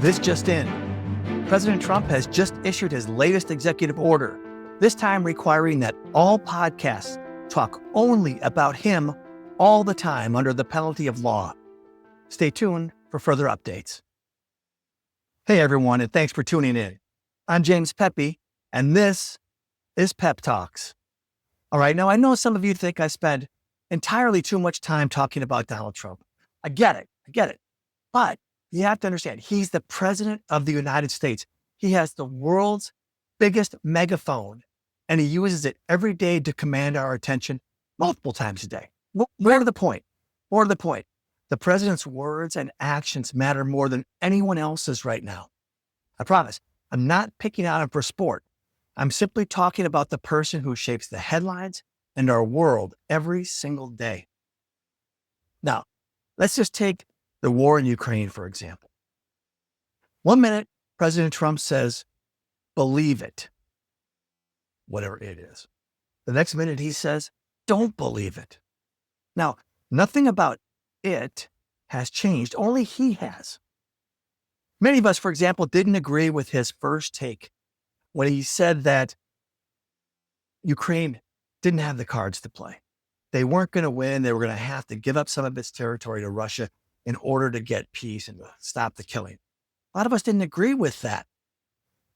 This just in. President Trump has just issued his latest executive order, this time requiring that all podcasts talk only about him all the time under the penalty of law. Stay tuned for further updates. Hey everyone, and thanks for tuning in. I'm James Peppe, and this is PepTalks. All right, now I know some of you think I spend entirely too much time talking about Donald Trump. I get it. But you have to understand, he's the president of the United States. He has the world's biggest megaphone, and he uses it every day to command our attention multiple times a day. More to the point. The president's words and actions matter more than anyone else's right now. I promise, I'm not picking on him for sport. I'm simply talking about the person who shapes the headlines and our world every single day. Now, let's just take the war in Ukraine, for example. 1 minute, President Trump says, believe it, whatever it is. The next minute he says, don't believe it. Now, nothing about it has changed, only he has. Many of us, for example, didn't agree with his first take when he said that Ukraine didn't have the cards to play. They weren't going to win. They were going to have to give up some of its territory to Russia in order to get peace and to stop the killing. A lot of us didn't agree with that.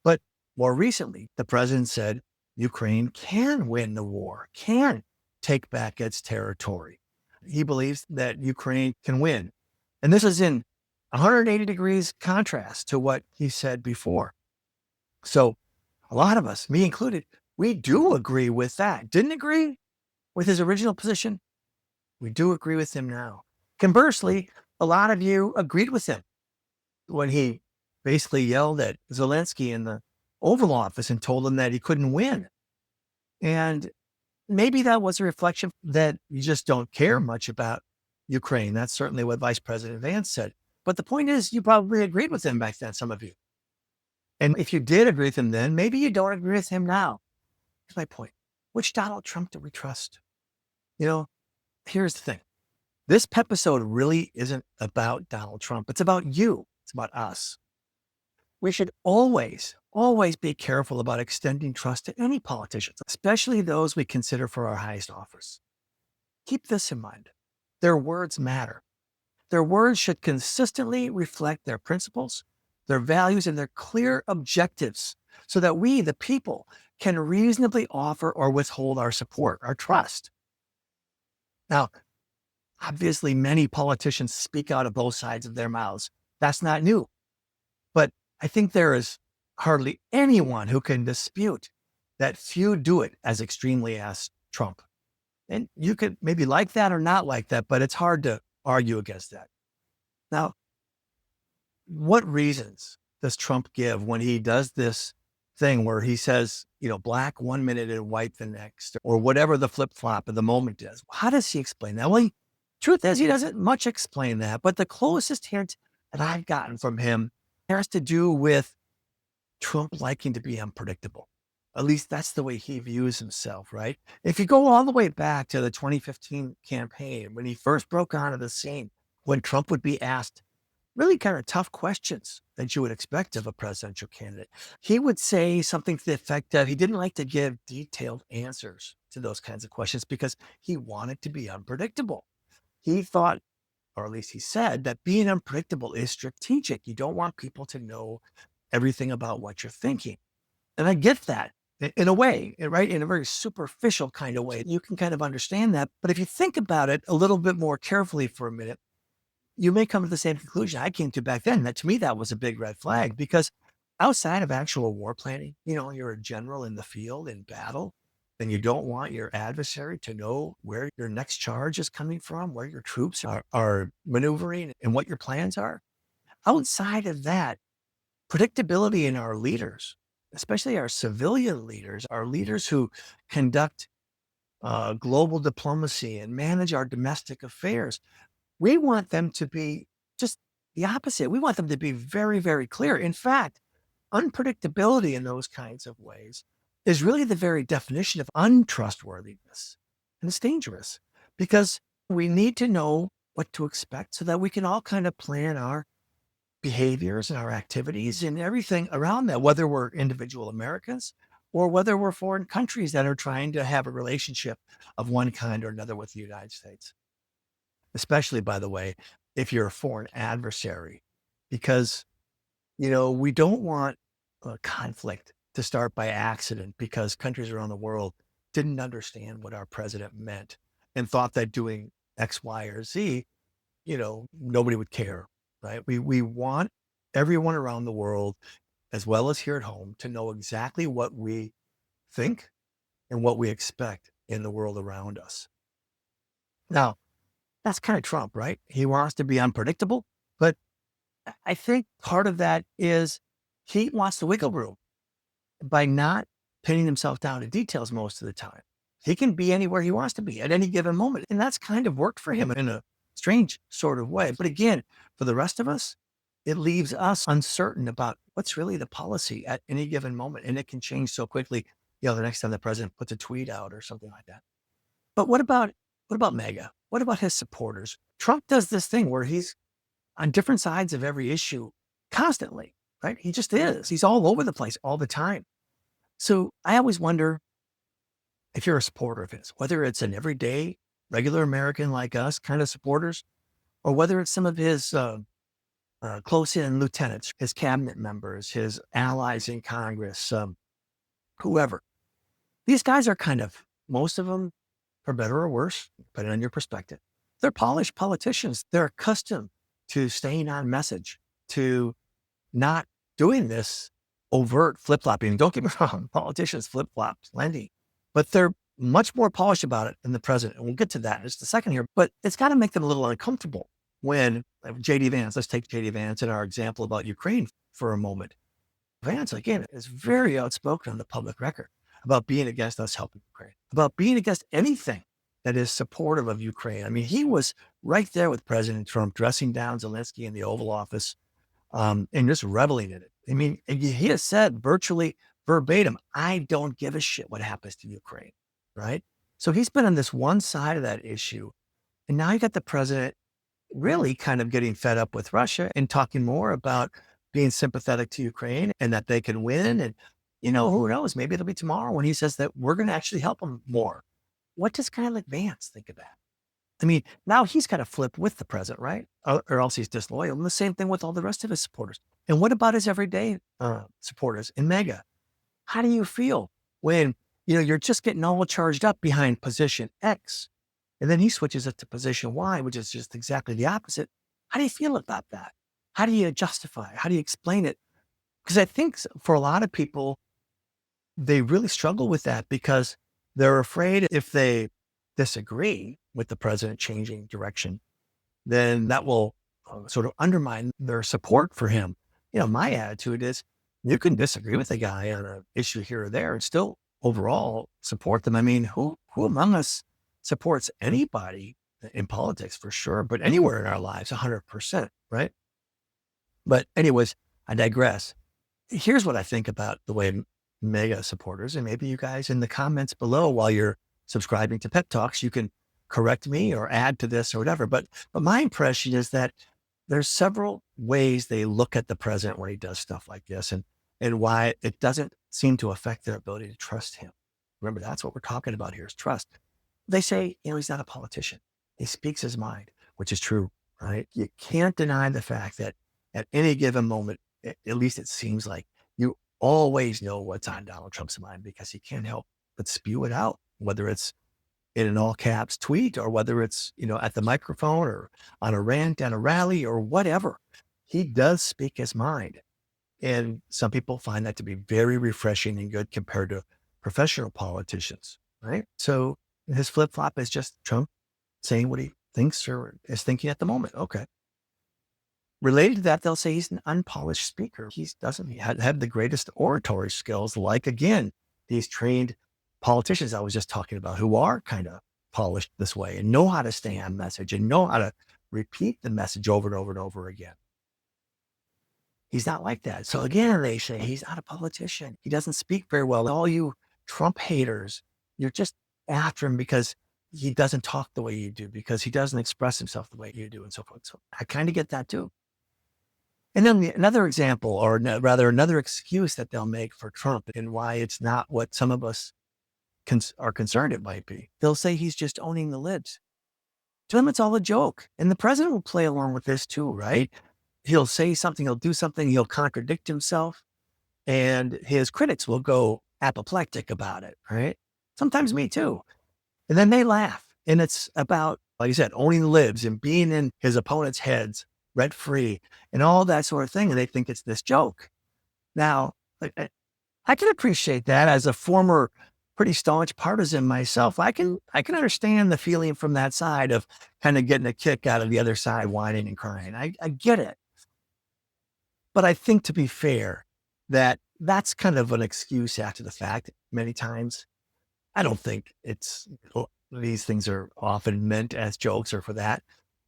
But more recently, the president said Ukraine can win the war, can take back its territory. He believes that Ukraine can win. And this is in 180 degrees contrast to what he said before. So a lot of us, me included, we do agree with that. Didn't agree with his original position. We do agree with him now. Conversely, a lot of you agreed with him when he basically yelled at Zelensky in the Oval Office and told him that he couldn't win. And maybe that was a reflection that you just don't care much about Ukraine. That's certainly what Vice President Vance said. But the point is, you probably agreed with him back then, some of you. And if you did agree with him then, maybe you don't agree with him now. Here's my point. Which Donald Trump do we trust? Here's the thing. This episode really isn't about Donald Trump. It's about you. It's about us. We should always be careful about extending trust to any politicians, especially those we consider for our highest office. Keep this in mind. Their words matter. Their words should consistently reflect their principles, their values, and their clear objectives so that we, the people, can reasonably offer or withhold our support, our trust. Now, obviously, many politicians speak out of both sides of their mouths. That's not new. But I think there is hardly anyone who can dispute that few do it as extremely as Trump. And you could maybe like that or not like that, but it's hard to argue against that. Now, what reasons does Trump give when he does this thing where he says, black 1 minute and white the next, or whatever the flip-flop of the moment is? How does he explain that? Well, truth is, he doesn't much explain that, but the closest hint that I've gotten from him has to do with Trump liking to be unpredictable. At least that's the way he views himself, right? If you go all the way back to the 2015 campaign, when he first broke onto the scene, when Trump would be asked really kind of tough questions that you would expect of a presidential candidate, he would say something to the effect of he didn't like to give detailed answers to those kinds of questions because he wanted to be unpredictable. He thought, or at least he said, that being unpredictable is strategic. You don't want people to know everything about what you're thinking. And I get that in a way, right? In a very superficial kind of way. You can kind of understand that. But if you think about it a little bit more carefully for a minute, you may come to the same conclusion I came to back then. That to me, that was a big red flag because outside of actual war planning, you're a general in the field in battle, then you don't want your adversary to know where your next charge is coming from, where your troops are maneuvering and what your plans are. Outside of that, predictability in our leaders, especially our civilian leaders, our leaders who conduct global diplomacy and manage our domestic affairs, we want them to be just the opposite. We want them to be very, very clear. In fact, unpredictability in those kinds of ways is really the very definition of untrustworthiness. And it's dangerous because we need to know what to expect so that we can all kind of plan our behaviors and our activities and everything around that, whether we're individual Americans or whether we're foreign countries that are trying to have a relationship of one kind or another with the United States. Especially, by the way, if you're a foreign adversary, because, we don't want a conflict to start by accident because countries around the world didn't understand what our president meant and thought that doing X, Y, or Z, nobody would care, right? We want everyone around the world, as well as here at home, to know exactly what we think and what we expect in the world around us. Now, that's kind of Trump, right? He wants to be unpredictable, but I think part of that is he wants the wiggle room by not pinning himself down to details most of the time. He can be anywhere he wants to be at any given moment. And that's kind of worked for him in a strange sort of way. But again, for the rest of us, it leaves us uncertain about what's really the policy at any given moment. And it can change so quickly, the next time the president puts a tweet out or something like that. But what about MAGA? What about his supporters? Trump does this thing where he's on different sides of every issue constantly, right? He just is. He's all over the place all the time. So I always wonder if you're a supporter of his, whether it's an everyday, regular American like us kind of supporters, or whether it's some of his close in lieutenants, his cabinet members, his allies in Congress, whoever. These guys are kind of, most of them, for better or worse, depending on your perspective, they're polished politicians. They're accustomed to staying on message, to not doing this overt flip-flopping. Don't get me wrong, politicians flip-flop plenty, but they're much more polished about it than the president. And we'll get to that in just a second here, but it's got to make them a little uncomfortable when JD Vance, let's take JD Vance and our example about Ukraine for a moment. Vance, again, is very outspoken on the public record about being against us helping Ukraine, about being against anything that is supportive of Ukraine. I mean, he was right there with President Trump, dressing down Zelensky in the Oval Office, and just reveling in it. I mean, he has said virtually verbatim, I don't give a shit what happens to Ukraine, right? So he's been on this one side of that issue. And now you got the president really kind of getting fed up with Russia and talking more about being sympathetic to Ukraine and that they can win. And, who knows? Maybe it'll be tomorrow when he says that we're going to actually help them more. What does kind of like Vance think of that? I mean, now he's kind of flipped with the president, right? Or else he's disloyal. And the same thing with all the rest of his supporters. And what about his everyday supporters in MAGA? How do you feel when, you're just getting all charged up behind position X and then he switches it to position Y, which is just exactly the opposite? How do you feel about that? How do you justify it? How do you explain it? Because I think for a lot of people, they really struggle with that because they're afraid if they disagree with the president changing direction, then that will sort of undermine their support for him. My attitude is you can disagree with a guy on an issue here or there and still overall support them. I mean, who among us supports anybody in politics for sure, but anywhere in our lives, 100%, right? But anyways, I digress. Here's what I think about the way mega supporters, and maybe you guys in the comments below while you're subscribing to Pep Talks, you can correct me or add to this or whatever. But my impression is that there's several ways they look at the president when he does stuff like this and why it doesn't seem to affect their ability to trust him. Remember, that's what we're talking about here is trust. They say, he's not a politician. He speaks his mind, which is true, right? You can't deny the fact that at any given moment, at least it seems like you always know what's on Donald Trump's mind because he can't help but spew it out, whether it's in an all caps tweet or whether it's, at the microphone or on a rant at a rally or whatever. He does speak his mind. And some people find that to be very refreshing and good compared to professional politicians, right? So his flip flop is just Trump saying what he thinks or is thinking at the moment. Okay. Related to that, they'll say he's an unpolished speaker. He doesn't have the greatest oratory skills, like, again, these trained politicians I was just talking about who are kind of polished this way and know how to stay on message and know how to repeat the message over and over and over again. He's not like that. So again, they say he's not a politician. He doesn't speak very well. All you Trump haters, you're just after him because he doesn't talk the way you do, because he doesn't express himself the way you do and so forth. So I kind of get that too. And then another example, or rather another excuse that they'll make for Trump and why it's not what some of us are concerned it might be. They'll say he's just owning the libs. To them, it's all a joke. And the president will play along with this too, right? He'll say something, he'll do something, he'll contradict himself, and his critics will go apoplectic about it, right? Sometimes me too. And then they laugh. And it's about, like you said, owning the libs and being in his opponent's heads rent free and all that sort of thing. And they think it's this joke. Now, I can appreciate that as a former pretty staunch partisan myself. I can understand the feeling from that side of kind of getting a kick out of the other side whining and crying. I get it. But I think, to be fair, that's kind of an excuse after the fact many times. I don't think these things are often meant as jokes or for that.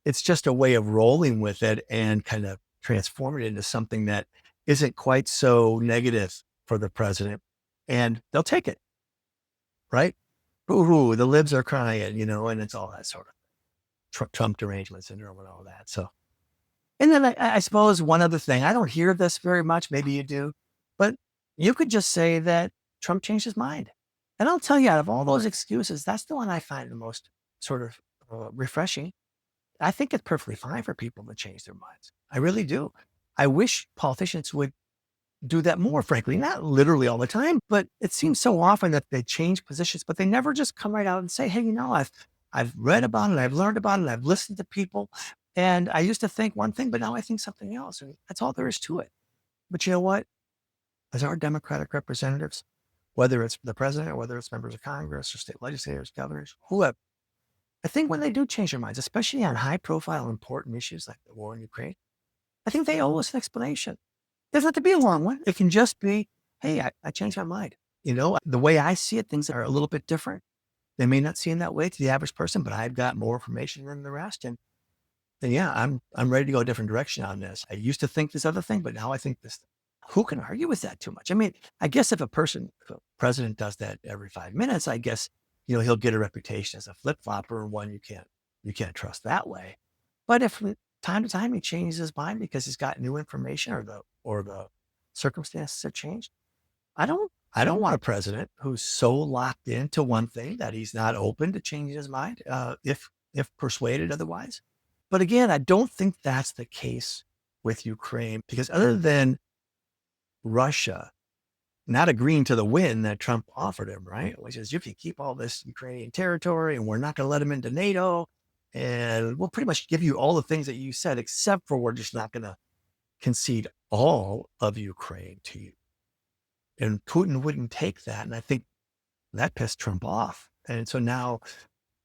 It's just a way of rolling with it and kind of transform it into something that isn't quite so negative for the president. And they'll take it, right? Ooh, the libs are crying, and it's all that sort of Trump derangement syndrome and all that. So, and then I suppose one other thing, I don't hear this very much. Maybe you do, but you could just say that Trump changed his mind. And I'll tell you, out of all those excuses, that's the one I find the most sort of refreshing. I think it's perfectly fine for people to change their minds. I really do. I wish politicians would do that more, frankly, not literally all the time, but it seems so often that they change positions, but they never just come right out and say, hey, I've read about it, I've learned about it, I've listened to people. And I used to think one thing, but now I think something else. And that's all there is to it. But you know what? As our Democratic representatives, whether it's the president or whether it's members of Congress or state legislators, governors, whoever, I think when they do change their minds, especially on high profile, important issues like the war in Ukraine, I think they owe us an explanation. It doesn't have to be a long one. It can just be, hey, I changed my mind. The way I see it, things are a little bit different. They may not seem that way to the average person, but I've got more information than the rest. And then, yeah, I'm ready to go a different direction on this. I used to think this other thing, but now I think this. Who can argue with that too much? I mean, I guess if a president does that every 5 minutes, I guess, he'll get a reputation as a flip flopper and one you can't trust that way. But if from time to time he changes his mind because he's got new information or the circumstances have changed, I don't want a president who's so locked into one thing that he's not open to changing his mind, if persuaded otherwise. But again, I don't think that's the case with Ukraine, because other than Russia not agreeing to the win that Trump offered him, right? Which is, you can keep all this Ukrainian territory and we're not going to let him into NATO. And we'll pretty much give you all the things that you said, except for we're just not going to concede all of Ukraine to you. And Putin wouldn't take that. And I think that pissed Trump off. And so now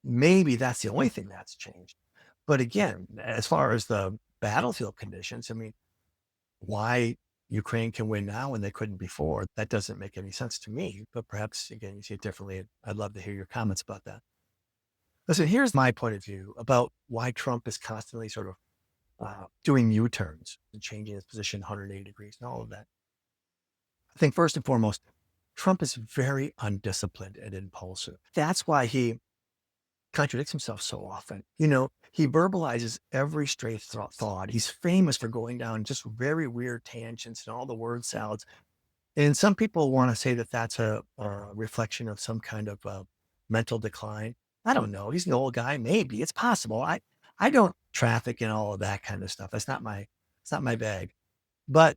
maybe that's the only thing that's changed. But again, as far as the battlefield conditions, I mean, why Ukraine can win now when they couldn't before, that doesn't make any sense to me. But perhaps, again, you see it differently. I'd love to hear your comments about that. Listen, here's my point of view about why Trump is constantly sort of doing U-turns and changing his position 180 degrees and all of that. I think first and foremost, Trump is very undisciplined and impulsive. That's why he contradicts himself so often. He verbalizes every stray thought. He's famous for going down just very weird tangents and all the word salads. And some people want to say that that's a reflection of some kind of mental decline. I don't know. He's an old guy. Maybe it's possible. I don't traffic in all of that kind of stuff. It's not my bag. But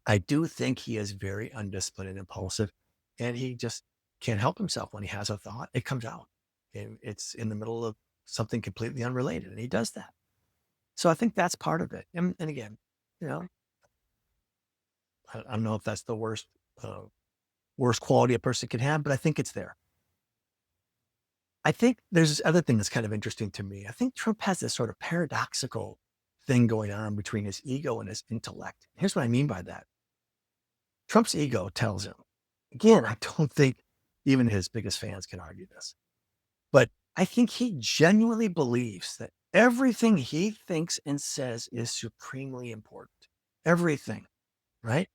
I do think he is very undisciplined and impulsive, and he just can't help himself. When he has a thought, it comes out, and it's in the middle of something completely unrelated, and he does that. So I think that's part of it. And again, I don't know if that's the worst quality a person can have, but I think it's there. I think there's this other thing that's kind of interesting to me. I think Trump has this sort of paradoxical thing going on between his ego and his intellect. Here's what I mean by that. Trump's ego tells him, again, I don't think even his biggest fans can argue this, but I think he genuinely believes that everything he thinks and says is supremely important. Everything, right?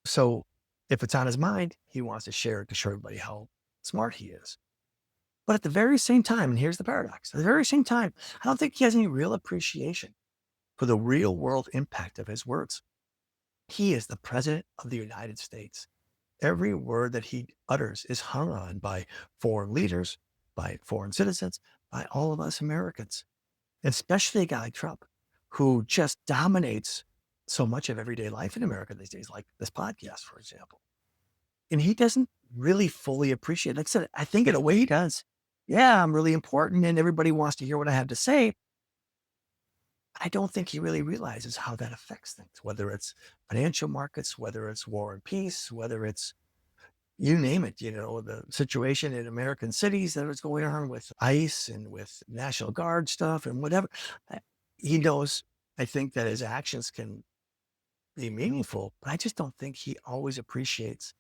So if it's on his mind, he wants to share it to show everybody how smart he is. But at the very same time, and here's the paradox, at the very same time, I don't think he has any real appreciation for the real world impact of his words. He is the president of the United States. Every word that he utters is hung on by foreign leaders, by foreign citizens, by all of us Americans, especially a guy like Trump, who just dominates so much of everyday life in America these days, like this podcast, for example. And he doesn't really fully appreciate, like I said, I think in a way he does. Yeah, I'm really important and everybody wants to hear what I have to say. I don't think he really realizes how that affects things, whether it's financial markets, whether it's war and peace, whether it's you name it, the situation in American cities that is going on with ICE and with National Guard stuff and whatever. Uh, He knows, I think, that his actions can be meaningful, but I just don't think he always appreciates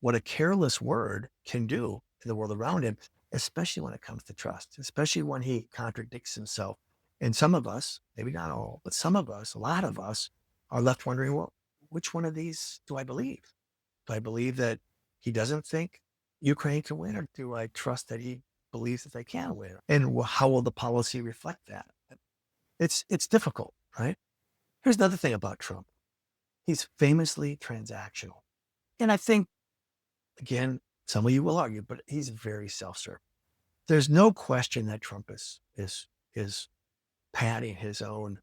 what a careless word can do in the world around him, especially when it comes to trust, especially when he contradicts himself. And some of us, maybe not all, but some of us, a lot of us, are left wondering, well, which one of these do I believe? Do I believe that he doesn't think Ukraine can win, or do I trust that he believes that they can win? And how will the policy reflect that? It's difficult, right? Here's another thing about Trump. He's famously transactional. And I think, again, some of you will argue, but he's very self-serving. There's no question that Trump is padding his own,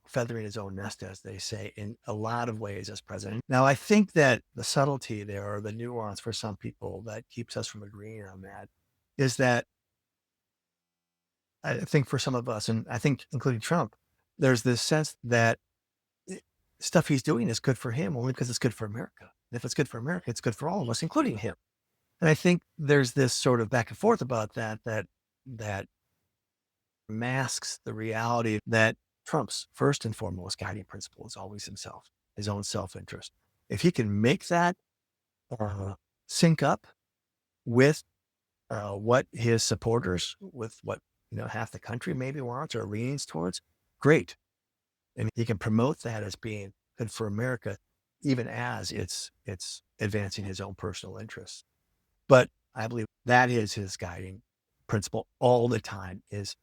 feathering his own nest, as they say, in a lot of ways as president. Now, I think that the subtlety there, or the nuance for some people that keeps us from agreeing on that, is that I think for some of us, and I think including Trump, there's this sense that stuff he's doing is good for him only because it's good for America. And if it's good for America, it's good for all of us, including him. And I think there's this sort of back and forth about that masks the reality that Trump's first and foremost guiding principle is always himself, his own self-interest. If he can make that sync up with what his supporters, with what half the country maybe wants or leans towards, great. And he can promote that as being good for America, even as it's advancing his own personal interests. But I believe that is his guiding principle all the time, is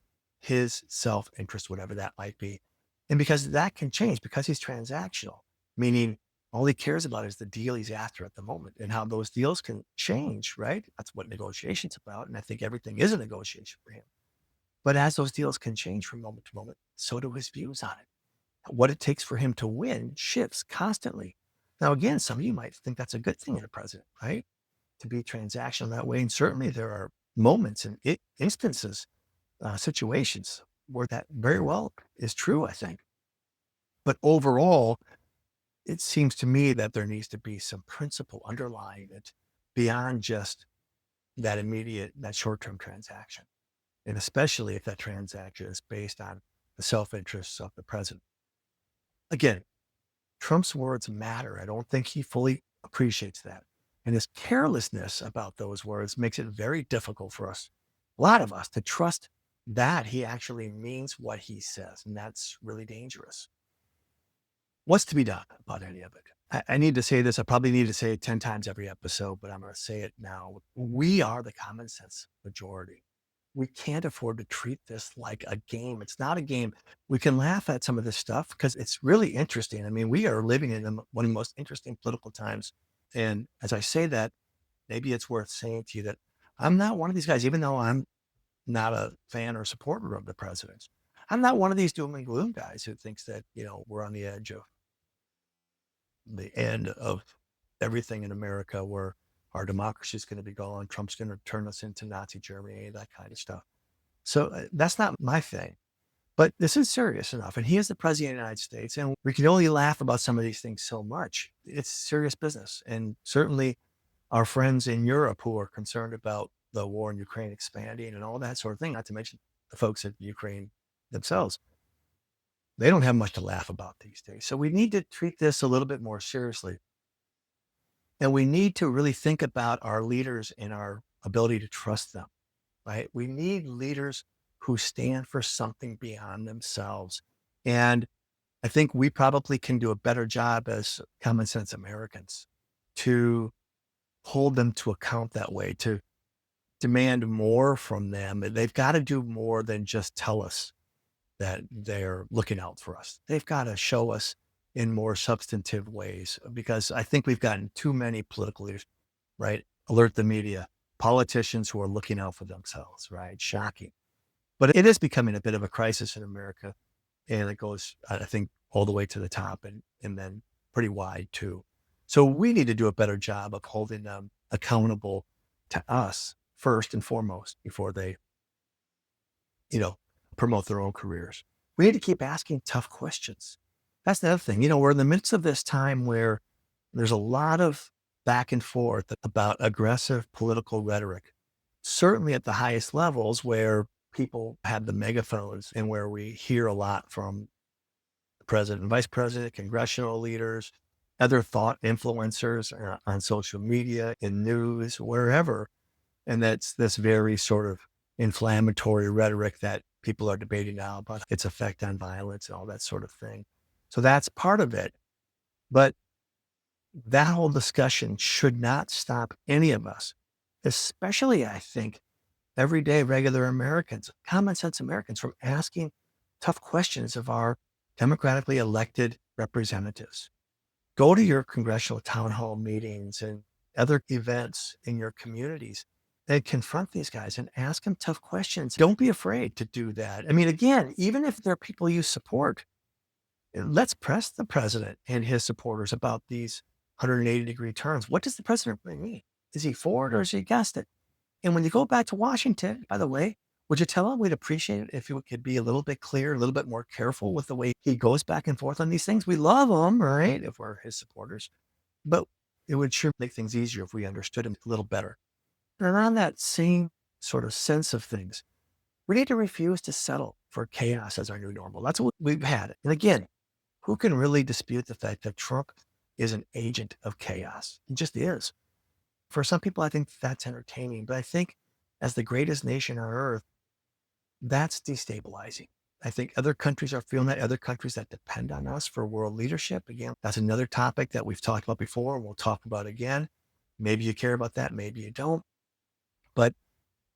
his self-interest, whatever that might be. And because that can change, because he's transactional, meaning all he cares about is the deal he's after at the moment, and how those deals can change, right? That's what negotiation's about. And I think everything is a negotiation for him. But as those deals can change from moment to moment, so do his views on it. What it takes for him to win shifts constantly. Now, again, some of you might think that's a good thing in a president, right? To be transactional that way. And certainly there are moments and instances, situations where that very well is true, I think. But overall, it seems to me that there needs to be some principle underlying it beyond just that short-term transaction. And especially if that transaction is based on the self-interests of the president. Again, Trump's words matter. I don't think he fully appreciates that. And his carelessness about those words makes it very difficult for us, a lot of us, to trust that he actually means what he says. And that's really dangerous. What's to be done about any of it? I need to say this. I probably need to say it 10 times every episode, but I'm going to say it now. We are the common sense majority. We can't afford to treat this like a game. It's not a game. We can laugh at some of this stuff because it's really interesting. I mean, we are living in one of the most interesting political times. And as I say that, maybe it's worth saying to you that I'm not one of these guys, even though I'm not a fan or supporter of the president. I'm not one of these doom and gloom guys who thinks that, we're on the edge of the end of everything in America, where our democracy is going to be gone. Trump's going to turn us into Nazi Germany, that kind of stuff. So that's not my thing. But this is serious enough. And he is the president of the United States. And we can only laugh about some of these things so much. It's serious business. And certainly our friends in Europe who are concerned about the war in Ukraine expanding and all that sort of thing, not to mention the folks in Ukraine themselves, they don't have much to laugh about these days. So we need to treat this a little bit more seriously. And we need to really think about our leaders and our ability to trust them, right? We need leaders who stand for something beyond themselves. And I think we probably can do a better job as CommonSense Americans to hold them to account that way, to demand more from them. They've got to do more than just tell us that they're looking out for us. They've got to show us in more substantive ways, because I think we've gotten too many political leaders, right? Alert the media, politicians who are looking out for themselves, right? Shocking. But it is becoming a bit of a crisis in America. And it goes, I think, all the way to the top, and then pretty wide too. So we need to do a better job of holding them accountable to us first and foremost before they, you know, promote their own careers. We need to keep asking tough questions. That's the other thing. We're in the midst of this time where there's a lot of back and forth about aggressive political rhetoric, certainly at the highest levels where people have the megaphones and where we hear a lot from the president and vice president, congressional leaders, other thought influencers on social media, in news, wherever. And that's this very sort of inflammatory rhetoric that people are debating now about its effect on violence and all that sort of thing. So that's part of it. But that whole discussion should not stop any of us, especially, I think, everyday regular Americans, common sense Americans, from asking tough questions of our democratically elected representatives. Go to your congressional town hall meetings and other events in your communities and confront these guys and ask them tough questions. Don't be afraid to do that. I mean, again, even if they're people you support, let's press the president and his supporters about these 180-degree turns. What does the president mean? Is he for it or is he against it? And when you go back to Washington, by the way, would you tell him we'd appreciate it if he could be a little bit clear, a little bit more careful with the way he goes back and forth on these things? We love him, right? If we're his supporters, but it would sure make things easier if we understood him a little better. And on that same sort of sense of things, we need to refuse to settle for chaos as our new normal. That's what we've had. And again, who can really dispute the fact that Trump is an agent of chaos? He just is. For some people, I think that's entertaining, but I think as the greatest nation on earth, that's destabilizing. I think other countries are feeling that, other countries that depend on us for world leadership. Again, that's another topic that we've talked about before. We'll talk about again. Maybe you care about that, maybe you don't. But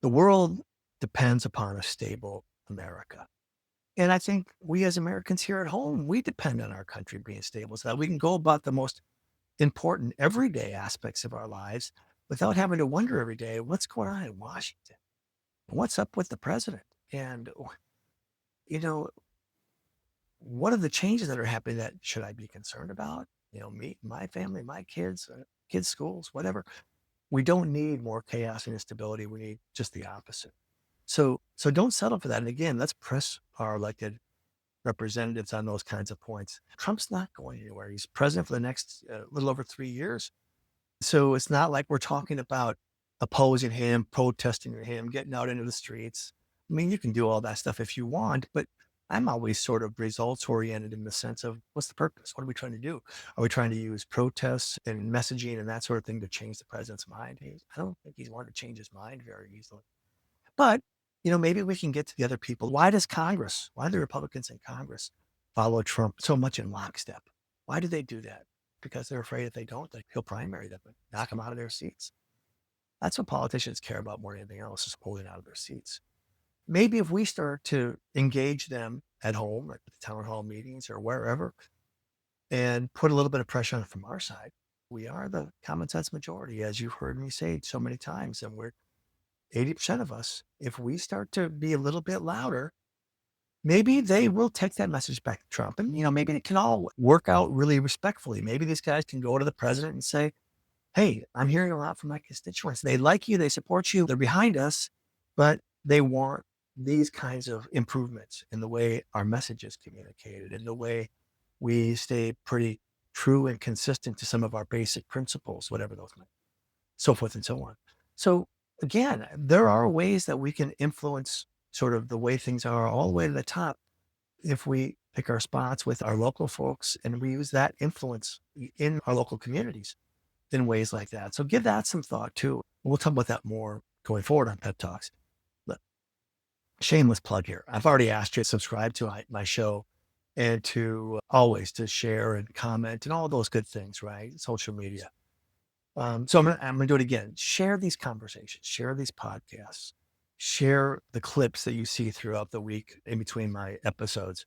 the world depends upon a stable America. And I think we as Americans here at home, we depend on our country being stable so that we can go about the most important everyday aspects of our lives without having to wonder every day, what's going on in Washington? What's up with the president? And, you know, what are the changes that are happening that should I be concerned about? Me, my family, my kids, kids' schools, whatever. We don't need more chaos and instability. We need just the opposite. So don't settle for that. And again, let's press our elected representatives on those kinds of points. Trump's not going anywhere. He's president for the next little over 3 years. So it's not like we're talking about opposing him, protesting him, getting out into the streets. I mean, you can do all that stuff if you want, but I'm always sort of results oriented in the sense of what's the purpose? What are we trying to do? Are we trying to use protests and messaging and that sort of thing to change the president's mind? I don't think he's wanting to change his mind very easily. But, maybe we can get to the other people. Why do the Republicans in Congress follow Trump so much in lockstep? Why do they do that? Because they're afraid if they don't, he'll primary them and knock them out of their seats. That's what politicians care about more than anything else, is pulling out of their seats. Maybe if we start to engage them at home, at the town hall meetings or wherever, and put a little bit of pressure on it from our side, we are the common sense majority, as you've heard me say so many times, and we're 80% of us. If we start to be a little bit louder, maybe they will take that message back to Trump. And, maybe it can all work out really respectfully. Maybe these guys can go to the president and say, hey, I'm hearing a lot from my constituents. They like you, they support you, they're behind us, but they want these kinds of improvements in the way our message is communicated, in the way we stay pretty true and consistent to some of our basic principles, whatever those might be, so forth and so on. So again, there are ways that we can influence sort of the way things are all the way to the top if we pick our spots with our local folks and we use that influence in our local communities in ways like that. So give that some thought too. We'll talk about that more going forward on Pep Talks. But shameless plug here. I've already asked you to subscribe to my show and to always to share and comment and all those good things, right? Social media. So I'm gonna do it again. Share these conversations, share these podcasts. Share the clips that you see throughout the week in between my episodes.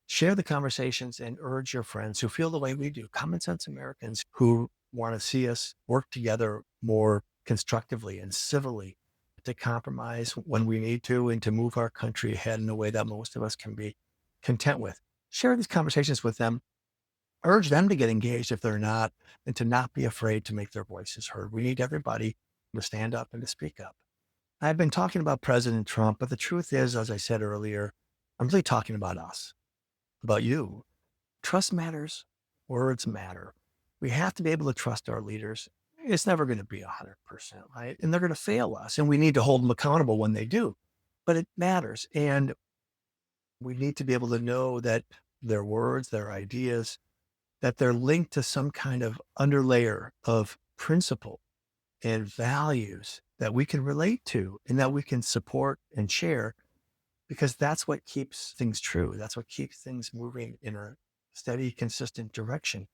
Share the conversations and urge your friends who feel the way we do, common sense Americans who want to see us work together more constructively and civilly to compromise when we need to and to move our country ahead in a way that most of us can be content with. Share these conversations with them. Urge them to get engaged if they're not, and to not be afraid to make their voices heard. We need everybody to stand up and to speak up. I've been talking about President Trump, but the truth is, as I said earlier, I'm really talking about us, about you. Trust matters. Words matter. We have to be able to trust our leaders. It's never going to be 100%, right? And they're going to fail us, and we need to hold them accountable when they do. But it matters. And we need to be able to know that their words, their ideas, that they're linked to some kind of underlayer of principle and values that we can relate to and that we can support and share, because that's what keeps things true. That's what keeps things moving in a steady, consistent direction.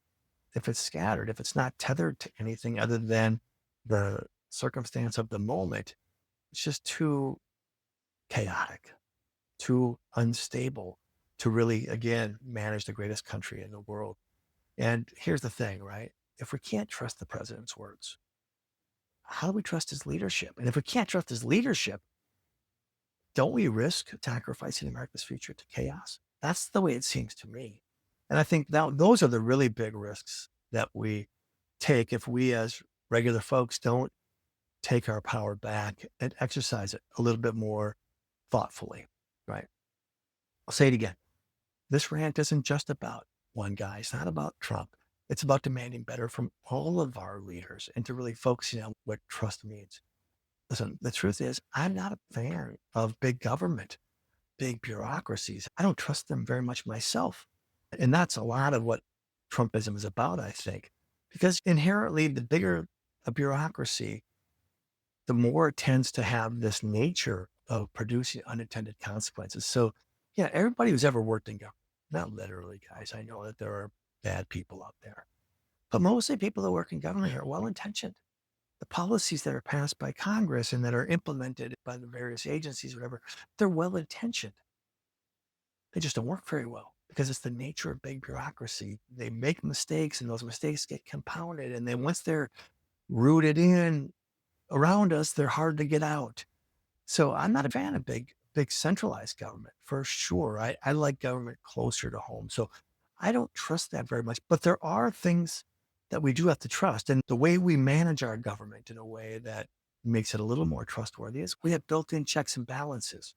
If it's scattered, if it's not tethered to anything other than the circumstance of the moment, it's just too chaotic, too unstable to really, again, manage the greatest country in the world. And here's the thing, right? If we can't trust the president's words, how do we trust his leadership? And if we can't trust his leadership, don't we risk sacrificing America's future to chaos? That's the way it seems to me. And I think now those are the really big risks that we take if we as regular folks don't take our power back and exercise it a little bit more thoughtfully, right? I'll say it again. This rant isn't just about one guy. It's not about Trump. It's about demanding better from all of our leaders and to really focusing on what trust means. Listen, the truth is, I'm not a fan of big government, big bureaucracies. I don't trust them very much myself. And that's a lot of what Trumpism is about, I think, because inherently, the bigger a bureaucracy, the more it tends to have this nature of producing unintended consequences. So, yeah, everybody who's ever worked in government, not literally, guys, I know that there are bad people out there, but mostly people that work in government are well intentioned. The policies that are passed by Congress and that are implemented by the various agencies, whatever, they're well intentioned. They just don't work very well because it's the nature of big bureaucracy. They make mistakes and those mistakes get compounded. And then once they're rooted in around us, they're hard to get out. So I'm not a fan of big centralized government for sure. I like government closer to home. So I don't trust that very much. But there are things that we do have to trust. And the way we manage our government in a way that makes it a little more trustworthy is we have built-in checks and balances,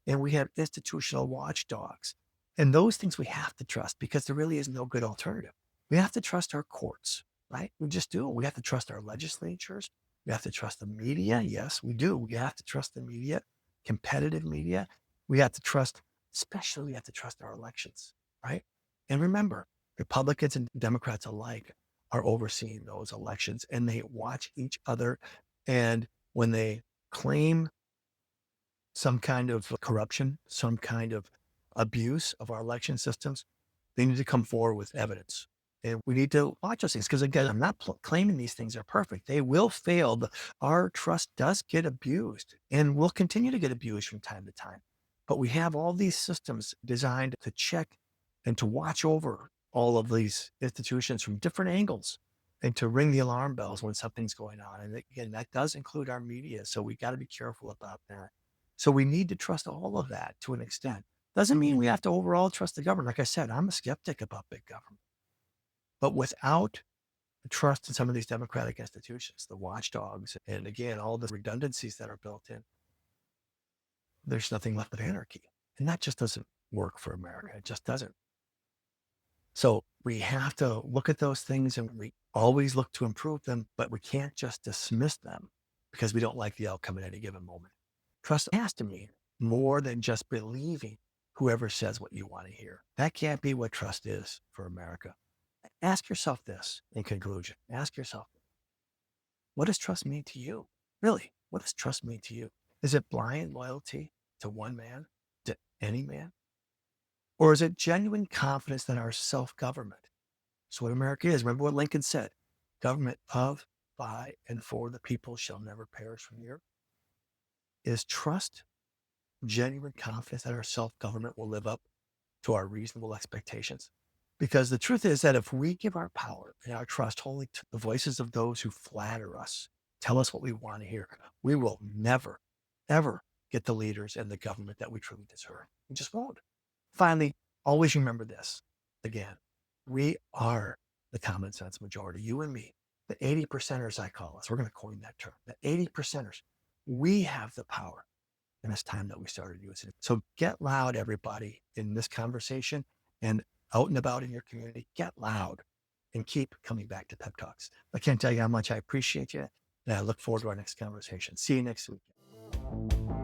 and we have institutional watchdogs. And those things we have to trust because there really is no good alternative. We have to trust our courts, right? We just do. We have to trust our legislatures. We have to trust the media. Yes, we do. We have to trust the media, competitive media. We have to trust, especially we have to trust our elections, right? And remember, Republicans and Democrats alike are overseeing those elections and they watch each other. And when they claim some kind of corruption, some kind of abuse of our election systems, they need to come forward with evidence. And we need to watch those things because, again, I'm not claiming these things are perfect. They will fail. Our trust does get abused and will continue to get abused from time to time. But we have all these systems designed to check and to watch over all of these institutions from different angles and to ring the alarm bells when something's going on. And again, that does include our media. So we got to be careful about that. So we need to trust all of that to an extent. Doesn't mean we have to overall trust the government. Like I said, I'm a skeptic about big government. But without the trust in some of these democratic institutions, the watchdogs, and again, all the redundancies that are built in, there's nothing left but anarchy. And that just doesn't work for America. It just doesn't. So we have to look at those things and we always look to improve them, but we can't just dismiss them because we don't like the outcome at any given moment. Trust has to mean more than just believing whoever says what you want to hear. That can't be what trust is for America. Ask yourself this in conclusion. Ask yourself, what does trust mean to you? Really, what does trust mean to you? Is it blind loyalty to one man, to any man? Or is it genuine confidence in our self-government? That's what America is. Remember what Lincoln said, government of, by, and for the people shall never perish from the earth. is trust, genuine confidence that our self-government will live up to our reasonable expectations. Because the truth is that if we give our power and our trust wholly to the voices of those who flatter us, tell us what we want to hear, we will never, ever get the leaders and the government that we truly deserve. We just won't. Finally, always remember this. Again, we are the common sense majority, you and me, the 80%ers, I call us. We're going to coin that term, the 80%ers. We have the power. And it's time that we started using it. So get loud, everybody, in this conversation and out and about in your community. Get loud and keep coming back to Pep Talks. I can't tell you how much I appreciate you. And I look forward to our next conversation. See you next week.